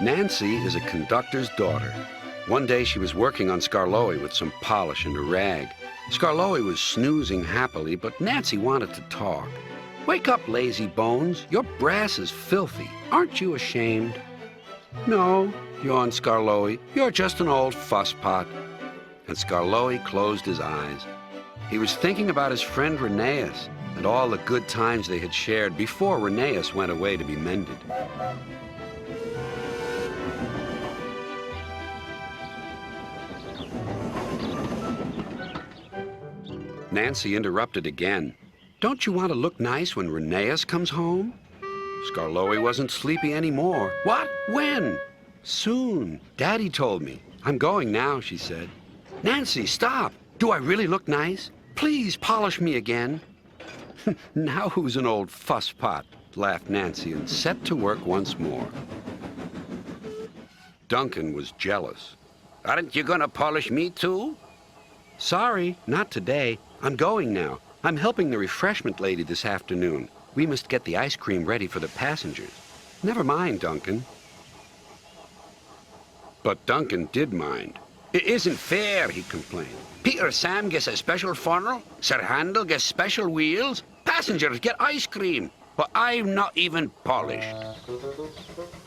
Nancy is a conductor's daughter. One day she was working on Skarloey with some polish and a rag. Skarloey was snoozing happily, but Nancy wanted to talk. "Wake up, lazy bones. Your brass is filthy. Aren't you ashamed?" "No," yawned Skarloey. "You're just an old fusspot." And Skarloey closed his eyes. He was thinking about his friend Rheneas and all the good times they had shared before Rheneas went away to be mended. Nancy interrupted again. "Don't you want to look nice when Rheneas comes home?" Skarloey wasn't sleepy anymore. "What? When?" "Soon. Daddy told me. I'm going now," she said. "Nancy, stop! Do I really look nice? Please polish me again." "Now who's an old fusspot?" laughed Nancy and set to work once more. Duncan was jealous. "Aren't you going to polish me too?" "Sorry, not today. I'm going now. I'm helping the refreshment lady this afternoon. We must get the ice cream ready for the passengers." "Never mind, Duncan." But Duncan did mind. "It isn't fair," he complained. "Peter Sam gets a special funnel, Sir Handel gets special wheels, passengers get ice cream, but I'm not even polished."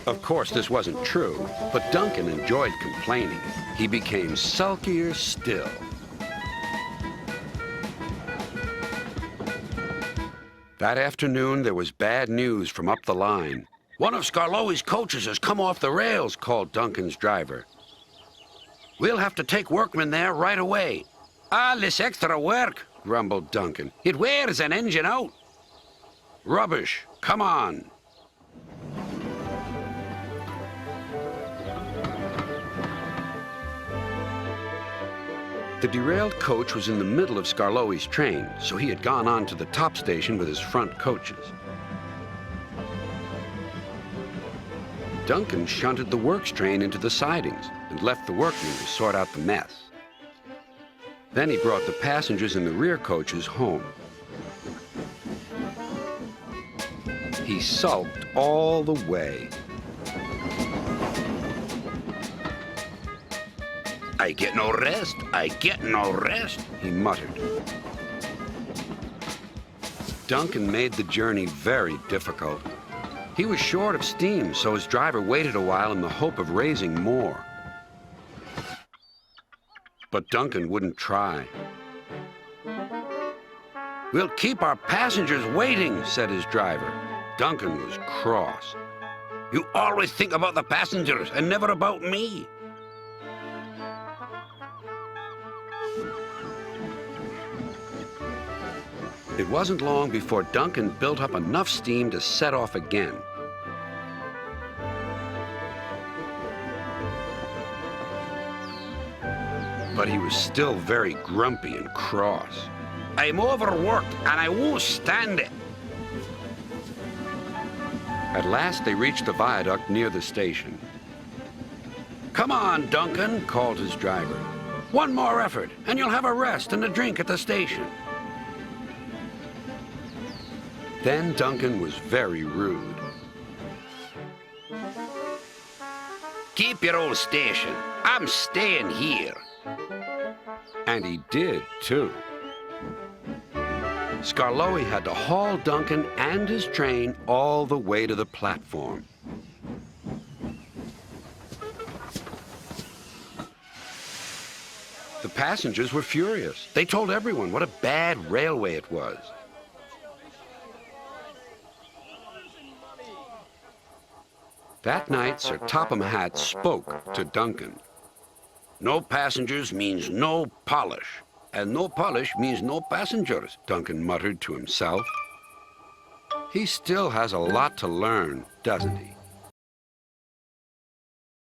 Of course, this wasn't true, but Duncan enjoyed complaining. He became sulkier still. That afternoon, there was bad news from up the line. "One of Skarloey's coaches has come off the rails," called Duncan's driver. "We'll have to take workmen there right away." "All this extra work," grumbled Duncan. "It wears an engine out." "Rubbish. Come on." The derailed coach was in the middle of Skarloey's train, so he had gone on to the top station with his front coaches. Duncan shunted the works train into the sidings and left the workmen to sort out the mess. Then he brought the passengers in the rear coaches home. He sulked all the way. "I get no rest, I get no rest," he muttered. Duncan made the journey very difficult. He was short of steam, so his driver waited a while in the hope of raising more. But Duncan wouldn't try. "We'll keep our passengers waiting," said his driver. Duncan was cross. "You always think about the passengers and never about me." It wasn't long before Duncan built up enough steam to set off again. But he was still very grumpy and cross. "I'm overworked and I won't stand it." At last they reached the viaduct near the station. "Come on, Duncan," called his driver. "One more effort and you'll have a rest and a drink at the station." Then Duncan was very rude. "Keep your old station. I'm staying here." And he did, too. Skarloey had to haul Duncan and his train all the way to the platform. The passengers were furious. They told everyone what a bad railway it was. That night, Sir Topham Hatt spoke to Duncan. "No passengers means no polish, and no polish means no passengers," Duncan muttered to himself. He still has a lot to learn, doesn't he?